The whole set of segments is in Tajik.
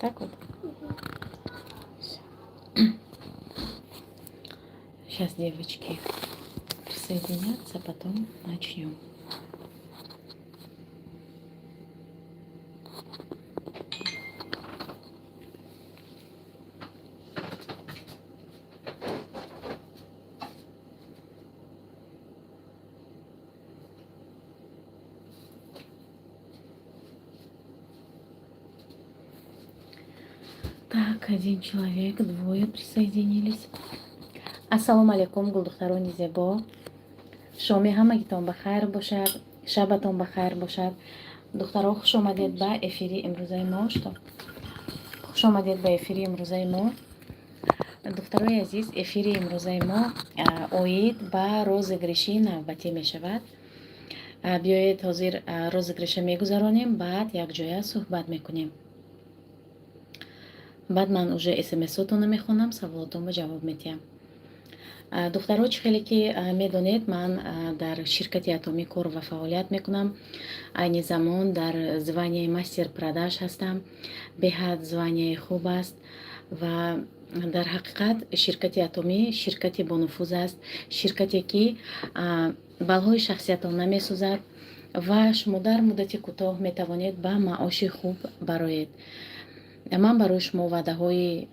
Так вот. Сейчас девочки присоединятся, потом начнем. Так, один человек, двое присоединились. Ассалому алейкум, гулдухтарони зебо. шоми ҳамагитон ба хайр бошад, шабатон ба хайр бошад. духтаро хуш омадед ба эфири имрӯзаи мо. хуш омадед ба эфири имрӯзаи мо. духтарои азиз, эфири имрӯзаи мо оид ба розыгриши навбатӣ мешавад. биёед ҳозир розыгриша мегузаронем, баъд якҷоя суҳбат мекунем. баъд ман уже смсотонро мехонам, саволотонро ҷавоб медиҳам. духтаро чӣ хеле ки медонед, ман дар ширкати атомӣ кор ва фаъолият мекунам. айни замон дар званияи мастер продаж ҳастам. беҳад званияи хуб аст ва дар ҳақиқат ширкати атомӣ ширкати бонуфуз аст. ширкате ки балҳои шахсиятона месозад ва шумо дар муддати кӯтоҳ метавонед ба маоши хуб бароед. ман барои шумо ваъдаҳои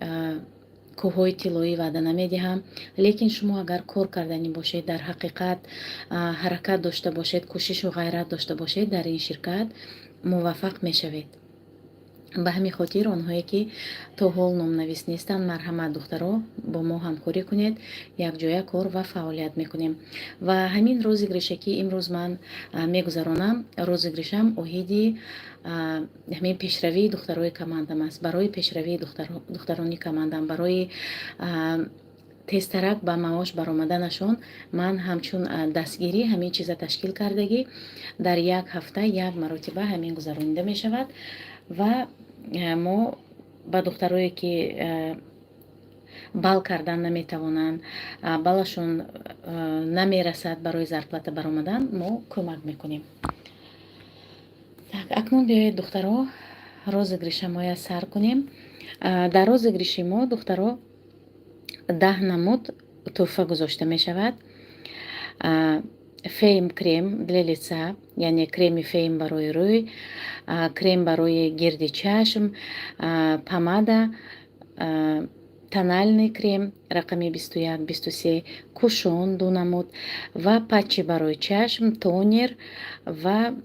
кӯҳҳои тиллоӣ ваъда намедиҳам, лекин шумо агар кор кардани бошед, дар ҳақиқат ҳаракат дошта бошед, кӯшишу ғайрат дошта бошед, дар ин ширкат муваффақ мешавед. ба ҳамин хотир онҳое ки то ҳол номнавис нестанд, марҳамат духтаро, бо мо ҳамкорӣ кунед, якҷоя кор ва фаъолият мекунем. ва ҳамин розыгрише ки имрӯз ман мегузаронам, розыгришам оиди ҳамин пешравии духтарои командам аст. барои пешравии духтарони командам, барои тезтарак ба маош баромаданашон, ман ҳамчун дастгирӣ ҳамин чиза ташкил кардагӣ дар як ҳафта як маротиба ҳамин гузаронида мешавад. ва мо ба духтарое ки бал кардан наметавонанд, балашон намерасад барои зарплата баромадан, мо кӯмак мекунем. акнун биёед духтаро розыгришамоя сар кунем. дар розыгриши мо духтаро 10 намуд тӯҳфа гузошта мешавад. фейм крем для лица, яъне креми фейм барои рӯй, крем барои гирди чашм, помада, тональный крем рақами 21-23, кушон 2 намуд ва патчи барои чашм, тонер ва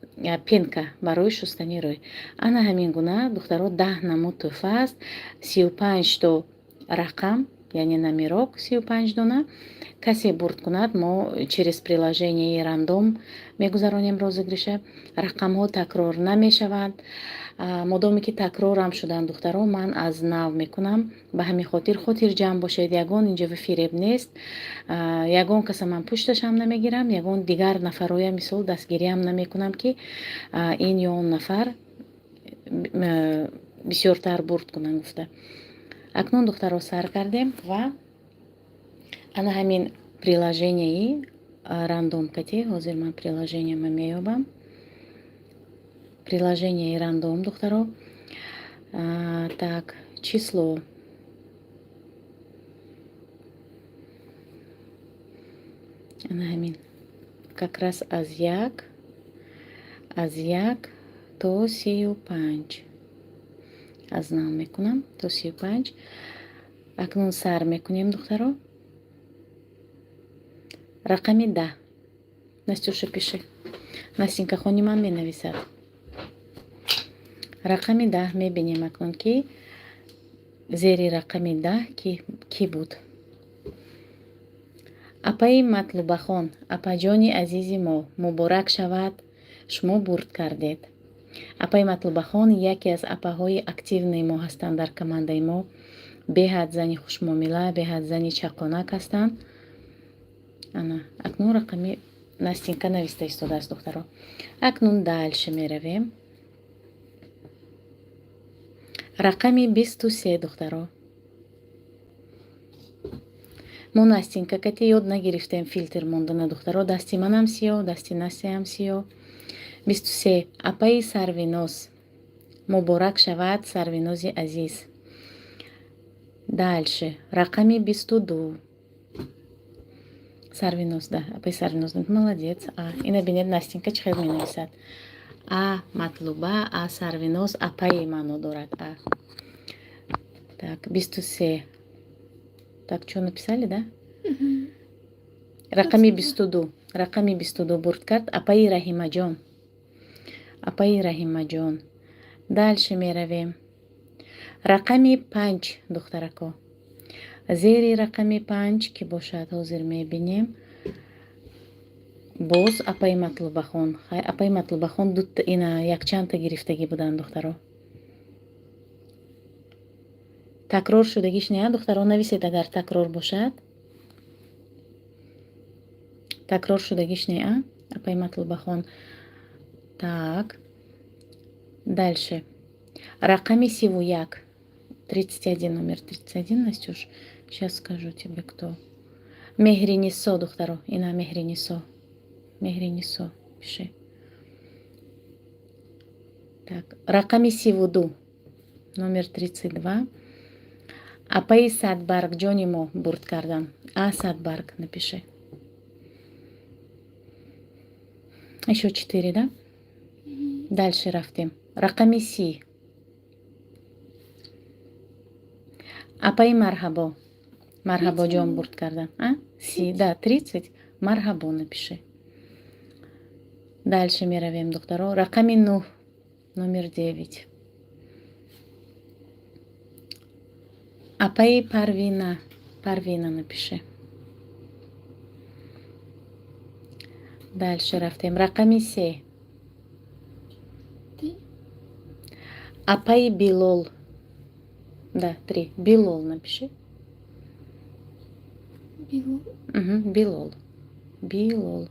пенка барои шустани рӯй. ана ҳамин гуна духтаро 10 намуд тӯҳфа аст. 35 то рақам, яъне номерок 35 дона. касе бурд кунад, мо через приложенияи рандом мегузаронем розыгриша. рақамҳо такрор намешаванд. модоме ки такрорам шуданд духтаро, ман аз нав мекунам. ба ҳамин хотир хотирҷамъ бошед. ягон инҷои фиреб нест. ягон каса ман пушташам намегирам, ягон дигар нафароя мисол дастгириам намекунам ки ин ё он нафар бисёртар бурд кунанд гуфта. акнун духтаро сар кардем ва ана ҳамин приложенияи рандомкати, ҳозир ман приложенияма меёбам. приложенияи рандом духтаро. так, число ана ҳамин как раз аз як то 35 аз нав мекунам то 35. акнун сар мекунем духтаро. рақами 10. Настюша пиши. Настенька хони ман менависад. рақами 10 мебинем акнун ки зери рақами 10 ки буд. апаи матлубахон, апаҷони азизи мо, муборак шавад, шумо бурд кардед. апаи матлубахон яке аз апаҳои активни мо ҳастанд дар командаи мо. беҳад зани хушмуомила, беҳад зани чақонак ҳастанд. ана акнун рақами Настенька нависта истодааст духтаро. акнун дальше меравем. рақами 23 духтаро. мо Настенька кати ёд нагирифтем филтр мондана духтаро. дасти манам сиё, дасти Настяам сиё. 23 апаи сарвинос, муборак шавад сарвинози азиз. Дальше рақами 22. Сарвиноз, да, апай сарвиноз, молодец. Ина бинед Настенька чӣ хел менависад. Матлуба, сарвиноз, апаи маъно дорад. Так, 23. Так, чё написали, да? Рақами 22. Рақами 22 бурд кард апаи Раҳимаҷон. Апаи Раҳимаҷон. Дальше меравем. Рақами 5, духтарако. зери рақами 5 ки бошад, ҳозир мебинем. боз апаи Матлубахон. Апаи Матлубахон ина якчандта гирифтагӣ буданд, духтаро. такрор шудагиш не, духтаро нависед агар такрор бошад. такрор шудагиш не, апаи Матлубахон. Так. Дальше. Рақами 31. 31, номер 31, Настюш. Сейчас скажу тебе, кто. Меҳринисо, духтаро. Ина Меҳринисо. Меҳринисо. Пиши. Так. Рақами 32. Номер 32. Апаи Садбарг, ҷони мо бурд кардан. Садбарг напиши. Еще 4, да? Дальше рафтем. Рақами 30. Апаи Марҳабо. Марҳабо ҷон бурд кардан. 30, да, 30. Марҳабо напиши. Дальше меравем, духтаро. Рақами 9. Номер 9. Апаи Парвина. Парвина напиши. Дальше рафтем. Рақами 3. Апаи Билол. Да, 3. Билол напиши. Билол. Билол. Билол.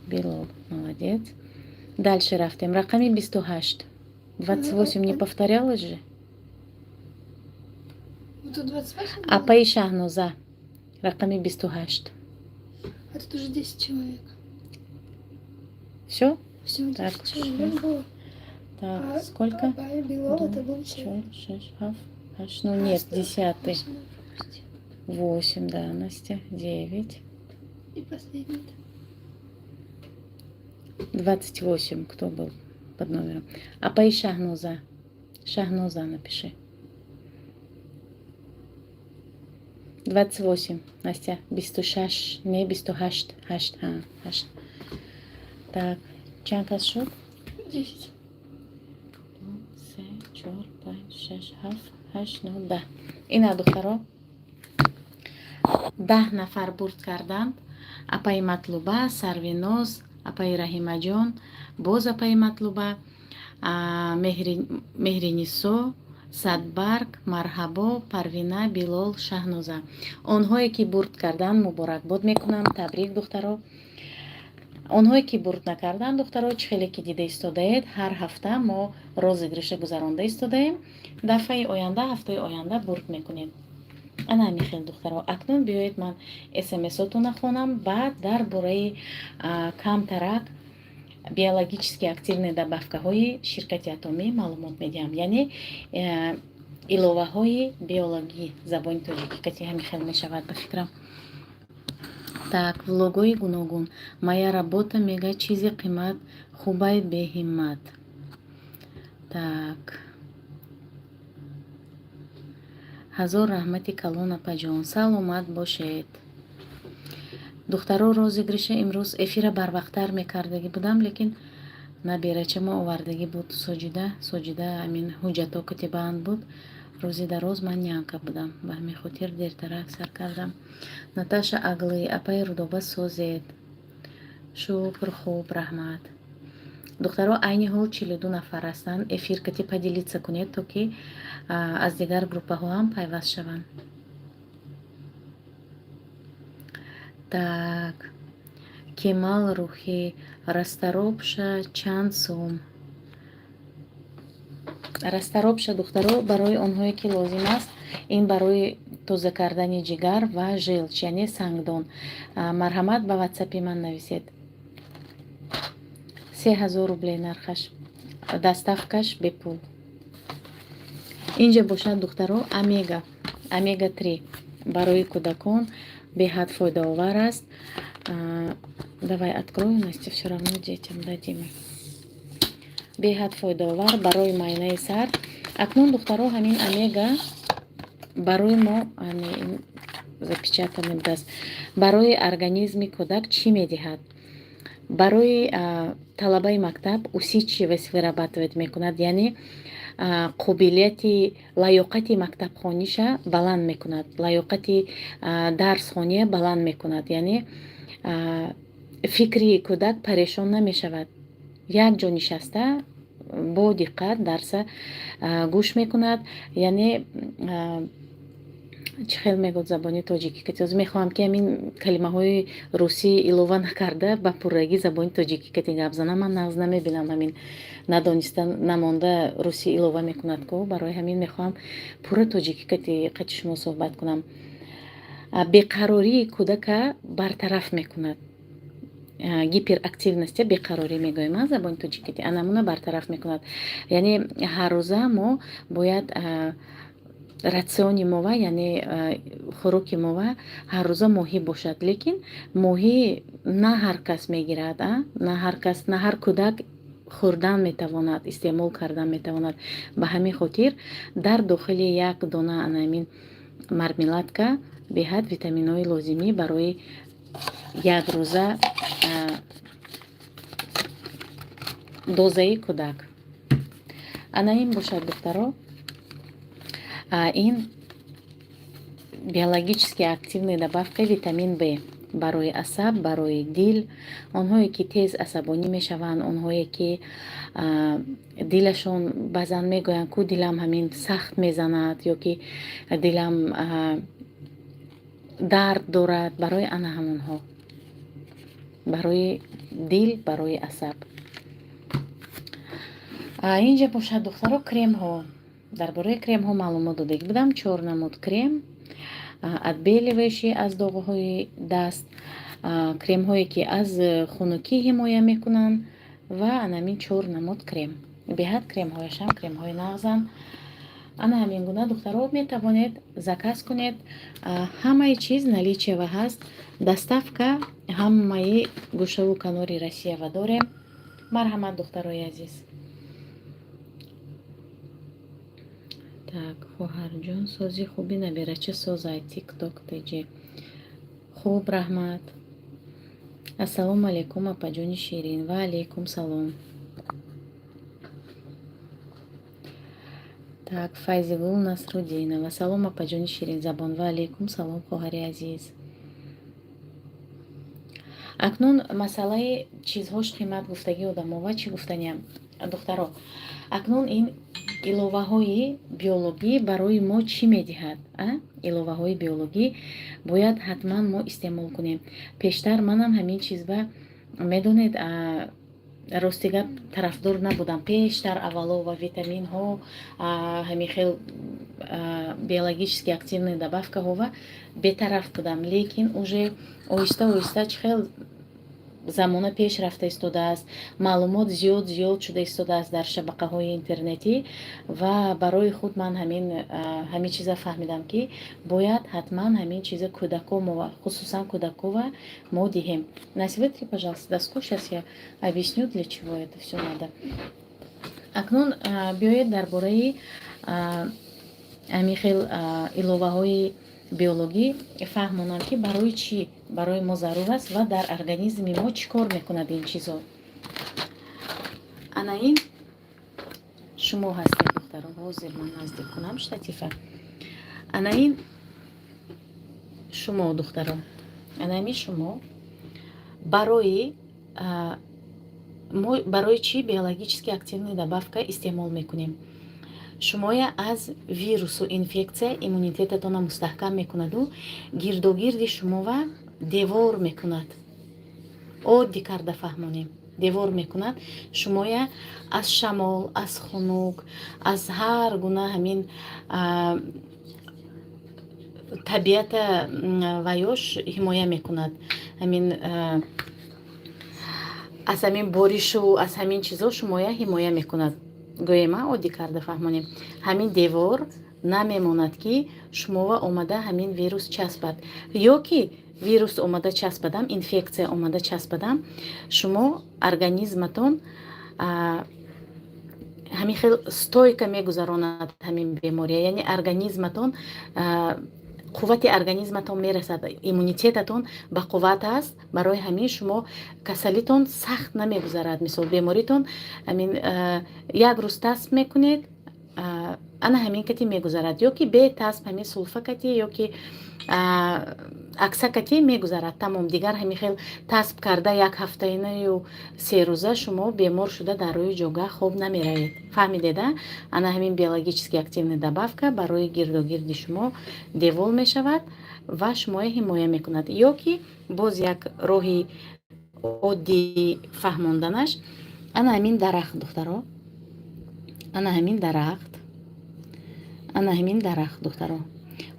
Билол. Молодец. Дальше рафтем. Рақами 28. 28 не повторялось же? Тут 28? Апаи Шаҳноза. Рақами 28. А тут уже 10 человек. Все? Все, 10 Так, человек было. Так, сколько? Апаи Билол, это был 7. 6, ну нет, 10. 8, да, Настя. 9. И последний. 28. Кто был под номером? Апаи Шаҳноза. Шаҳноза напиши. 28. Настя. 26. Не 28. 8. 8. Так. Чанд кас шуд? 10. 3, 4, 5, 6, 7, 8, 9, 10. Ина духтаро 10 нафар бурд карданд. Апаи Матлуба, Сарвиноз, апаи Раҳимаҷон, боз апаи Матлуба, Меҳринисо, Садбарг, Марҳабо, Парвина, Билол, Шаҳноза. Онҳое ки бурд карданд муборакбод мекунам. Табрик, духтаро. онҳое ки бурд накарданд, духтаро, чӣ хеле ки дида истодаед, ҳар ҳафта мо розыгрыша гузаронда истодаем. дафъаи оянда, ҳафтаи оянда бурд мекунем. ана ҳамин хел, духтаро. Акнун биёед ман смсотона хонам. Баъд дар бораи камтарак биологически активни добавкаҳои ширкати Атомӣ маълумот медиҳам. Яъне иловаҳои биологӣ забони тоҷикӣ ҳамин хел мешавад ба фикрам. Так, влогои гуногун. Моя работа мега чизи қимат, хубай беҳиммат. Так. ҳазор раҳмати калон апаҷон. Саломат бошед. духтаро розыгрыша имрӯз эфира барвақттар мекардагӣ будам, лекин набирачамо овардагӣ буд соҷида амин ҳуҷҷато катибаанд буд. рӯзи дароз ман нянка будам, ба ҳамин хотир дертарак сар кардам. Наташа Аглӣ, апаи Рудоба созед. Шукр, хуб, раҳмат. духтаро айни ҳол 42 нафар ҳастанд. эфир кати поделиться кунед, то ки аз дигар группаҳо ҳам пайваст шаванд. Так. Кемал Рухӣ, расторопша чанд сум? расторопша, духтаро, барои онҳое ки лозим аст, ин барои тоза кардани ҷигар ва желч, яъне сангдон. марҳамат, ба ватсапи ман нависед. 3000 рублей нархаш. доставкаш бепул. Инҷа бошад духтаро омега 3 барои кӯдакон беҳад фоидаовар аст. Давай открою, Настя, всё равно детям дадим. Беҳад фоидаовар барои майнаи сар. Акнун духтаро ҳамин омега барои мо запечатанем даст. Барои организми кӯдак чӣ медиҳад? Барои талабаи мактаб усидчивость вырабатывать мекунад, яъне қобилияти лаёқати мактабхониша баланд мекунад, лаёқати дарсхония баланд мекунад, яъне фикри кӯдак парешон намешавад. Як ҷо нишаста бо диққат дарса гӯш мекунад, яъне чӣ хел мегӯд забони тоҷикӣ кати мехоҳам ки ҳамин калимаҳои русӣ илова накарда ба пуррагӣ забони тоҷикӣ кати гап занам. Ман нағз намебинам ҳамин надониста намонда русӣ илова мекунад ко. Барои ҳамин мехоҳам пурра тоҷикӣ кати шумо суҳбат кунам. Беқарории кӯдака бартараф мекунад. Гиперактивностия беқарорӣ мегӯем забони тоҷикӣ анамуна бартараф мекунад. Яъне ҳаррӯза мо бояд ратсиони мова, яъне хӯроки мова ҳаррӯза моҳӣ бошад, лекин моҳӣ на ҳар кас мегирад, на ҳар кӯдак хӯрдан метавонад, истеъмол кардан метавонад. Ба ҳамин хотир дар дохили як дона анамин мармеладка беҳад витаминҳои лозимӣ барои як рӯза дозаи кӯдак. Ана ин бошад духтаро. Ин биологически активная добавка витамин В барои асаб, барои дил. Онҳое ки тез асабонӣ мешаванд, онҳое ки дилашон баъзан мегӯянд ку дилам ҳамин сахт мезанад ё ки дилам дард дорад, барои ана ҳамонҳо, барои дил, барои асаб. Инҷа бошад духтаро кремҳо. Дар бораи кремҳо маълумот дода будам. 4 намуд крем, отбеливающий аз доғҳои даст, кремҳое ки аз хунукӣ ҳимоя мекунанд ва анамин 4 намуд крем. Беҳад кремҳояшам кремҳои нағзанд. ана ҳамин гуна духтаро метавонед заказ кунед. Ҳамаи чиз наличиева ҳаст. Доставка ҳамаи гӯшаву канори Россиява дорем. Марҳамат духтарои азиз. Так, хоҳарҷон сози хуби набера. Чӣ созай? Тикток теҷи. Хуб, раҳмат. Ассалому алайкум апаҷони ширин. Ва алайкум салом. Так, Файзигул Насруддинова. Салом апаҷони ширин забон. Ва алайкум салом хоҳари азиз. Акнун масъалаи чизҳош қимат гуфтаги одамова чӣ гуфтаниям духтаро? Акнун ин иловаҳои биологӣ барои мо чӣ медиҳад? Иловаҳои биологӣ бояд ҳатман мо истеъмол кунем. Пештар манам ҳамин чизба медонед рости гап тарафдор набудам. Пештар аввало ва витаминҳо ҳамин хел биологически активни добавкаҳо ва бетараф будам. Лекин уже оҳиста оҳиста чӣ хел замона пеш рафта истодааст, маълумот зиёд шуда истодааст дар шабақаҳои интернетӣ ва барои худ ман ҳамин чиза фаҳмидам ки бояд ҳатман ҳамин чиза кӯдакомо, хусусан кӯдакова мо диҳем. Насибатри, пожалуйста, дастгош аст, я объясню, для чего это всё надо. Акнун биёед дар бораи ҳамин хел иловаҳои биологӣ фаҳмонам ки барои чӣ барои мо зарур аст ва дар организми мо чӣ кор мекунад ин чизҳо. ана ин шумо ҳастед духтаро. ҳозир ман наздик кунам штатифа. ана ин шумо духтаро. ана ин шумо барои чӣ биологически активни добавка истеъмол мекунем. Шумоя аз вирусу инфексия иммунитетатона мустаҳкам мекунаду гирдогирди шумова девор мекунад. оддӣ карда фаҳмонем. Девор мекунад. Шумоя аз шамол, аз хунук, аз ҳар гуна ҳамин табиата ваёш ҳимоя мекунад. Ҳамин аз ҳамин боришу аз ҳамин чизо шумоя ҳимоя мекунад. гӯем оддӣ карда фаҳмонем. ҳамин девор намемонад ки шумова омада ҳамин вирус часпад, ё ки вирус омада часпадам, инфексия омада часпадам, шумо организматон ҳамин хел стойка мегузаронад ҳамин бемория, яъне организматон қуввати организматон мерасад, иммунитетатон ба қувват аст, барои ҳамин шумо касалитон сахт намегузарад. Мисол беморитон ҳамин як рӯз тасб мекунед, ана ҳамин кати мегузарад, ё ки бе тасб ҳамин сулфа кати ё ки акса кати мегузарад. Тамом, дигар ҳамин хел тасб карда як ҳафтаину 3 рӯза шумо бемор шуда дар рӯи ҷойгоҳ хоб намеравед. Фаҳмидеда? Ана ҳамин биологически активна добавка барои гирдогирди шумо девол мешавад ва шумоя ҳимоя мекунад. Ё ки боз як роҳи оддии фаҳмонданаш, ана ҳамин дарахт духтаро, ана ҳамин дарахт, ана ҳамин дарахт духтаро,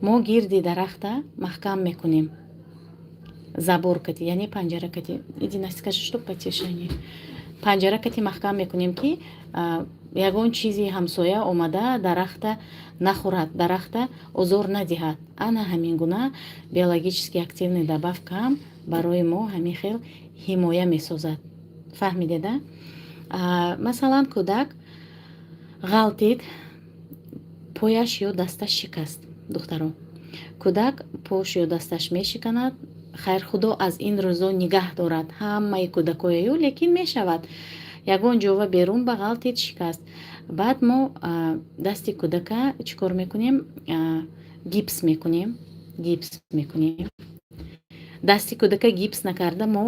мо гирди дарахта маҳкам мекунем. Забор кати, яъне панҷара кати, иди настикаша что потешание. Панҷара кати маҳкам мекунем ки ягон чизи ҳамсоя омада дарахта нахӯрад, дарахта озор надиҳад. Ана ҳамин гуна биологически активни добавкаам барои мо ҳамин хел ҳимоя месозад. Фаҳмидеда? Масалан, кӯдак ғалтид, пояш ё дасташ шикаст духтаро, кӯдак пош ё дасташ мешиканад, хайр худо аз ин рӯзо нигаҳ дорад ҳамаи кӯдакояю, лекин мешавад ягон ҷова берун ба ғалтид шикаст. Баъд мо дасти кӯдака чӣ кор мекунем? Гипс мекунем, гипс мекунем. Дасти кӯдака гипс накарда мо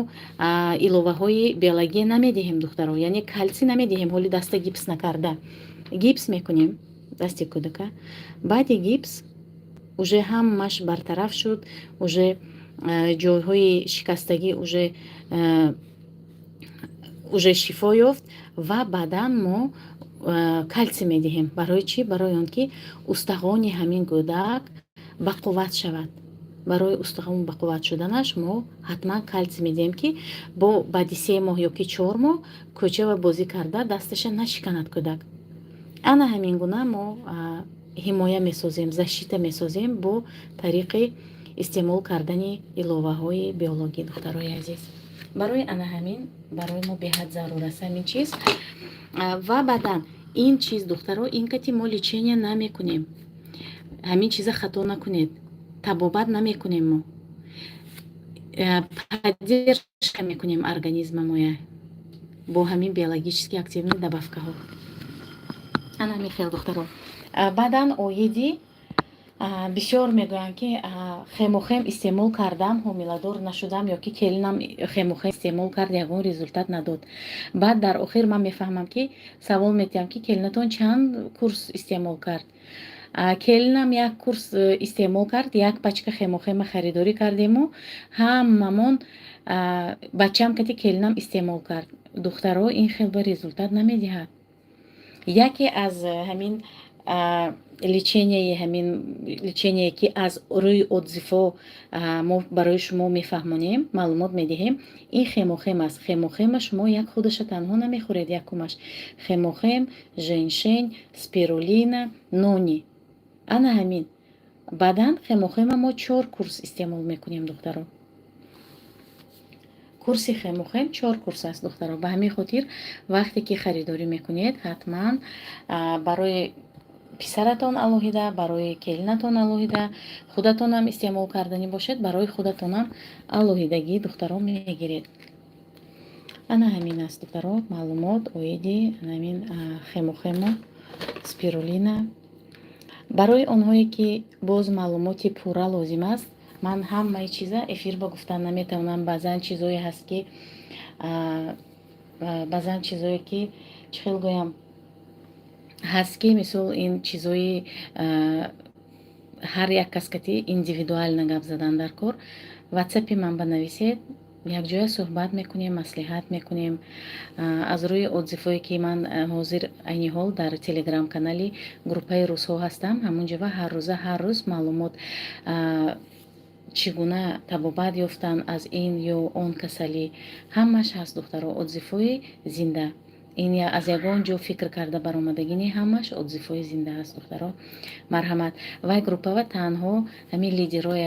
иловаҳои биология намедиҳем духтаро, яъне калси намедиҳем ҳоли даста гипс накарда. Гипс мекунем дасти кӯдака. Баъди гипс уже ҳамаш бартараф шуд, уже ҷойҳои шикастагӣ уже шифо ёфт ва баъдан мо калси медиҳем. Барои чӣ? Барои он ки устахони ҳамин кӯдак ба қувват шавад. Барои устахон ба қувват шуданаш мо ҳатман калси медиҳем ки бо баъди 3 моҳ ё ки 4 моҳ кӯча ва бозӣ карда дасташа нашиканад кӯдак. ана ҳамин гуна мо ҳимоя месозем, защита месозем бо тариқи истеъмол кардани иловаҳои биологӣ. Духтарои азиз, барои ана ҳамин барои мо беҳад зарур аст ҳамин чиз. Ва баъдан ин чиз духтаро, ин кати мо лечения намекунем. Ҳамин чиза хато накунед, табобат намекунем, мо поддержка мекунем организма моя бо ҳамин биологически активни добавкаҳо. ана михел духтаро. Баъдан оиди бисёр мегӯям ки хемохем истеъмол кардам, ҳомиладор нашудам ё ки келинам хемохем истеъмол кард, ягон результат надод. Баъд дар охир ман мефаҳмам ки савол метиҳам ки келинатон чанд курс истеъмол кард? Келинам як курс истеъмол кард, як пачка хемохема харидорӣ кардему, ҳамамон бачам кати келинам истеъмол кард. Духтаро, ин хел ба результат намедиҳад. Яке аз ҳамин лечение ки аз рӯи отзифҳо мо барои шумо мефаҳмонем, маълумот медиҳем, ин хемохем аст. Хемохема шумо як худаша танҳо намехӯред, якумаш хемохем, женшень, спирулина, нони. ана ҳамин. Баъдан хемохема мо 4 курс истеъмол мекунем духтаро. курси хемохем 4 курс аст духтаро. Ба ҳамин хотир вақте ки харидорӣ мекунед, ҳатман барои писаратон алоҳида, барои келинатон алоҳида, худатонам истеъмол карданӣ бошед, барои худатонам алоҳидагӣ духтаро мегиред. ана ҳамин аст духтаро, маълумот оиди ҳамин хемохемо, спирулина. барои онҳое ки боз маълумоти пурра лозим аст, ман ҳамаи чиза эфир ба гуфтан наметавонам. баъзан чизое ҳаст ки чӣ хел гӯям ҳаст ки мисол ин чизои ҳар як кас кати индивидуална гап задан дар кор. ватсапи ман банависед, якҷоя суҳбат мекунем, маслиҳат мекунем. аз рӯи отзифҳое ки ман ҳозир айни ҳол дар телеграм канали группаи рӯзҳо ҳастам, ҳамон ҷава ҳар рӯз маълумот чӣ гуна табобат ёфтан аз ин ё он касалӣ, ҳамаш ҳаст духтаро. отзифҳои зинда, ин аз ягон ҷо фикр карда баромадагӣ не, ҳамаш отзифҳои зинда аст духтаро. марҳамат. Вай группава танҳо ҳамин лидерҳои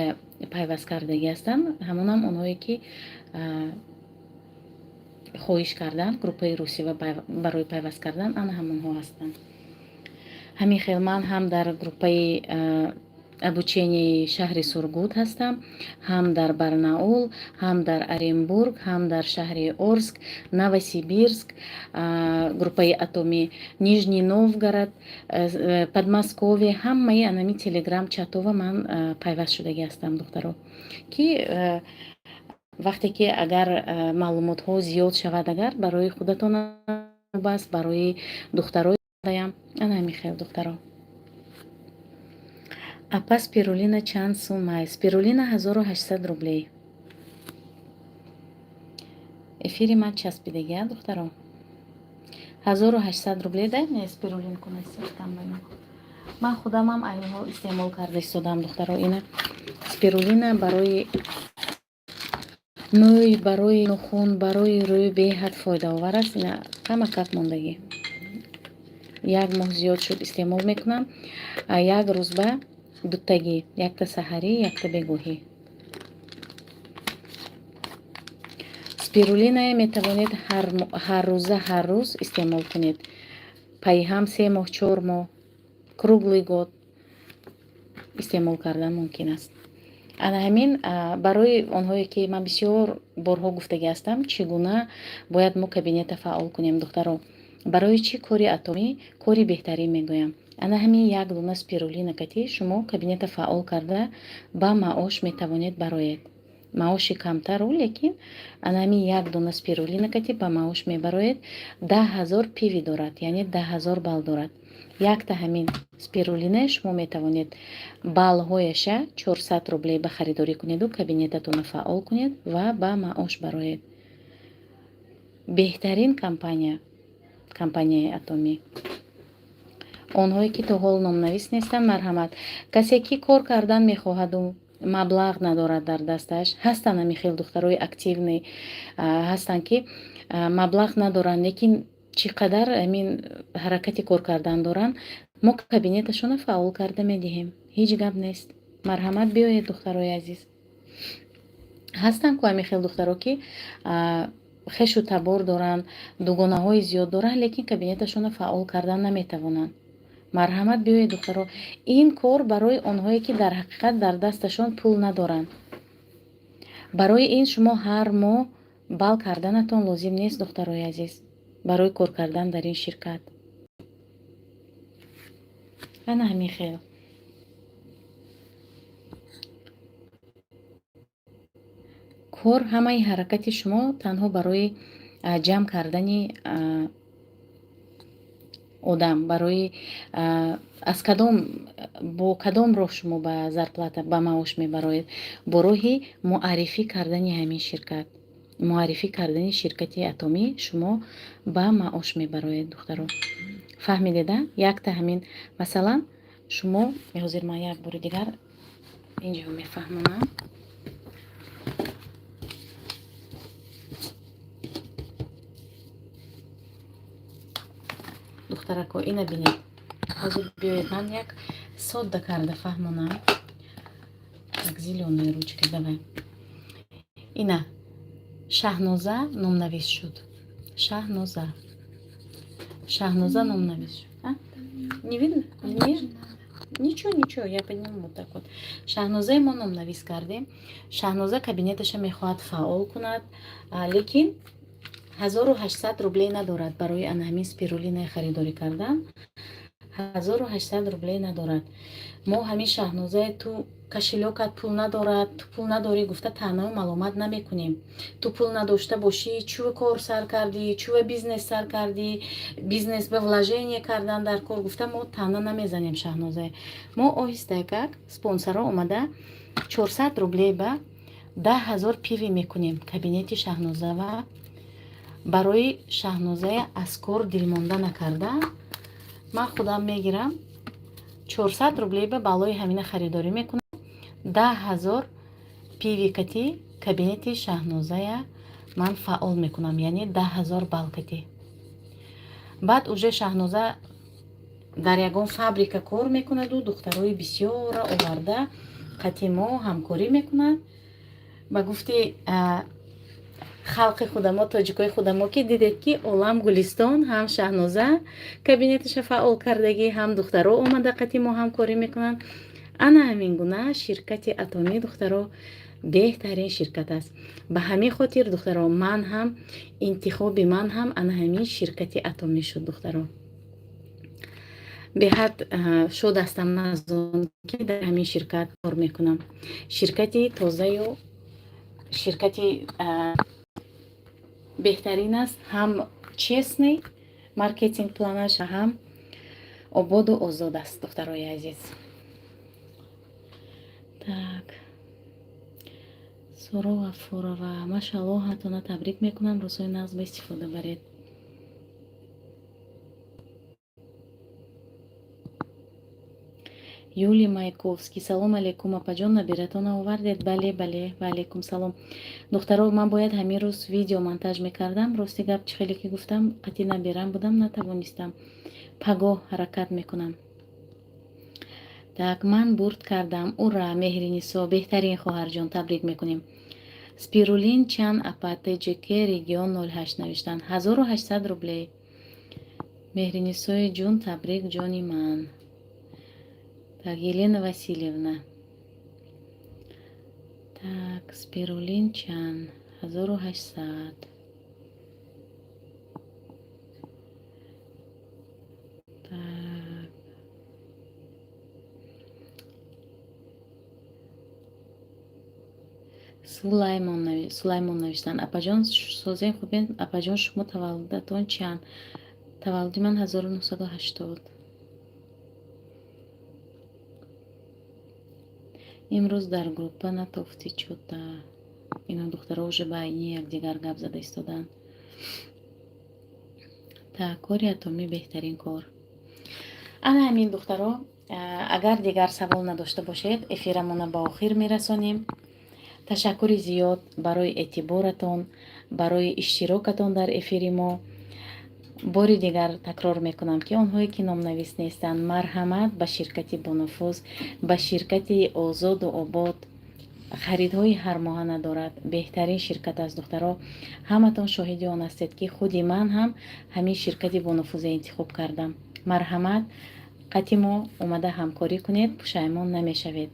пайвасткардагӣ ҳастанд, ҳамонам онҳое ки хоҳиш кардан группаи русива барои пайваст кардан, ана ҳамонҳо ҳастанд. ҳамин хел ман ҳам дар группаи обучении шаҳри Сургут ҳастам, ҳам дар Барнаул, ҳам дар Оренбург, ҳам дар шаҳри Орск, Новосибирск, группаи атоми Нижний Новгород, Подмосковье, ҳамаи анами телеграм чатова ман пайваст шудагӣ ҳастам духтаро, ки вақте ки агар маълумотҳо зиёд шавад, агар барои худатон аст, барои духтаро даям, ана ҳамин хел духтаро. Апа спирулина чанд сум аст? Спирулина 1800 рублей. Эфири ман часпидагия духтаро. 1800 рублей дай не спирулин кунастам бана. Ман худамам айниҳо истеъмол карда истодам духтаро. Ина спирулина барои мӯй, барои нухун, барои рӯй беҳад фоидаовар аст. Ина камакак мондагӣ. Як моҳ зиёд шуд истеъмол мекунам. Як рӯзба дуттагӣ, якта саҳарӣ, якта бегоҳӣ. Спирулина метавонед ҳар рӯза ҳар рӯз истеъмол кунед. Пайҳам 3 моҳ 4 моҳ круглый год истеъмол кардан мумкин аст. ана ҳамин барои онҳое ки ман бисёр борҳо гуфтагӣ ҳастам, чӣ гуна бояд мо кабинета фаъол кунем духтаро. барои чӣ кори атомӣ кори беҳтарин мегӯям. ана ҳамин як дуна спирулина кати шумо кабинета фаъол карда ба маош метавонед бароед. маоши камтару, лекин ана ҳамин як дуна спирулина кати ба маош мебароед. 10,000 пиви дорад, яъне 10,000 бал дорад. якта ҳамин спирулина шумо метавонед балҳояша 400 рублей ба харидорӣ кунеду кабинетатона фаъол кунед ва ба маош бароед. беҳтарин компанияи атомӣ. онҳое ки то ҳол номнавис нестанд, марҳамат. касе ки кор кардан мехоҳаду маблағ надорад дар дасташ, ҳастанд ҳамин хел духтарои активни ҳастанд ки маблағ надоранд, лекин чӣ қадар ҳамин ҳаракати кор кардан доранд, мо кабинеташона фаъол карда медиҳем. ҳеҷ гап нест. марҳамат, биёед духтарои азиз. ҳастанд ку ҳамин хел духтаро ки хешу табор доранд, дугонаҳои зиёд доранд, лекин кабинеташона фаъол кардан наметавонанд. марҳамат, биёед духтаро. ин кор барои онҳое ки дар ҳақиқат дар дасташон пул надоранд. барои ин шумо ҳар моҳ бал карданатон лозим нест духтарои азиз, барои кор кардан дар ин ширкат. ана ҳамин хел. кор ҳамаи ҳаракати шумо танҳо барои ҷамъ кардани одам, барои аз бо кадом роҳ шумо ба зарплата ба маош мебароед? бо роҳи муаррифӣ кардани ҳамин ширкат, муаррифӣ кардани ширкати атомӣ шумо ба маош мебароед духтаро. фаҳмидеда? якта ҳамин масалан шумо ҳозир ман як бори дигар инҷо мефаҳмонам. духтарако, ина бинед. ҳозир биёед ман як содда карда фаҳмонам. як зелёная ручка, давай. ина Шаҳноза номнавис шуд. Шаҳноза номнавис шуд. Не видно? Нет? Ничего, я подниму вот так вот. Шаҳнозаи мо номнавис кардем. Шаҳноза кабинеташа мехоҳад фаъол кунад, лекин 1800 рублей надорад барои ана ҳамин спирулина харидорӣ кардан. 1800 рублей надорад. мо ҳамин шаҳнозаи ту кошелёкат пул надорад, ту пул надорӣ гуфта таънаи малумат намекунем. ту пул надошта бошӣ, чӯ кор сар кардӣ, чӯ бизнес сар кардӣ, бизнес ба вложение кардан дар кор гуфта мо таъна намезанем шаҳнозаи. мо оҳистакак спонсорро омада 400 рублей ба 10,000 пиви мекунем кабинети шаҳноза ва барои шаҳнозаи аз кор дилмонда накарда ман худам мегирам 400 рублей ба балои ҳамина харидорӣ мекунам. 10,000 пивикати кабинети Шаҳнозая ман фаъол мекунам, яъне 10,000 балкати. баъд уже Шаҳноза дар ягон фабрика кор мекунаду духтарои бисёрро оварда қати мо ҳамкорӣ мекунад. ба гуфти халқи худамо, тоҷикои худамо ки дидед ки олам гулистон ҳам Шаҳноза кабинеташа фаъол кардагӣ, ҳам духтаро омада қати мо ҳамкорӣ мекунанд. ана ҳамин гуна ширкати Атоми духтаро беҳтарин ширкат аст. ба ҳамин хотир духтаро ман ҳам интихоби ман ҳам ана ҳамин ширкати Атоми шуд. духтаро беҳад шод ҳастам аз он ки дар ҳамин ширкат кор мекунам. ширкати тозаю ширкати беҳтарин аст, ҳам честный маркетинг планаш, ҳам ободу озод аст. духтарои азиз, так Суро Ғафурова, машаллоҳ, ҳатона табрик мекунам, рӯзҳои нағз ба истифода баред. Юлия Майковский, салом алейкум апаҷон, набиратона овардед? Бале, бале, ва алейкум салом. духтаро, ман бояд ҳамин рӯз видео монтаж мекардам, рости гап чӣ хеле ки гуфтам, қати набирам будам, натавонистам. пагоҳ ҳаракат мекунам. так ман бурд кардам. ура, меҳринисо, беҳтарин хоҳарҷон, табрик мекунем. спирулин чанд АПТЖК регион 08 навиштанд, 1800 рублей. меҳринисои ҷун, табрик ҷони ман. так Елена Васильевна, так спирулин чанд, 1800. так Сулаймон навиштанд, апаҷон созен хубен, апаҷон шумо таваллудатон чанд? таваллуди ман 1980. имрӯз дар группа натофтӣ чота. ино духтаро уже ба айни якдигар гап зада истоданд. так кори Атоми беҳтарин кор. ана ҳамин духтаро, агар дигар савол надошта бошед, эфирамона ба охир мерасонем. ташаккури зиёд барои эътиборатон, барои иштирокатон дар эфири мо. бори дигар такрор мекунам ки онҳое ки номнавис нестанд, марҳамат ба ширкати Бонуфуз, ба ширкати Озоду Обод харидҳои ҳармоҳа надорад. беҳтарин ширкат аст. духтаро, ҳаматон шоҳиди он ҳастед ки худи ман ҳам ҳамин ширкати Бонуфуза интихоб кардам. марҳамат, қати мо омада ҳамкорӣ кунед, пушаймон намешавед.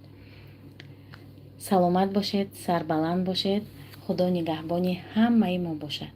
саломат бошед, сарбаланд бошед. худо нигаҳбони ҳамаи мо бошад.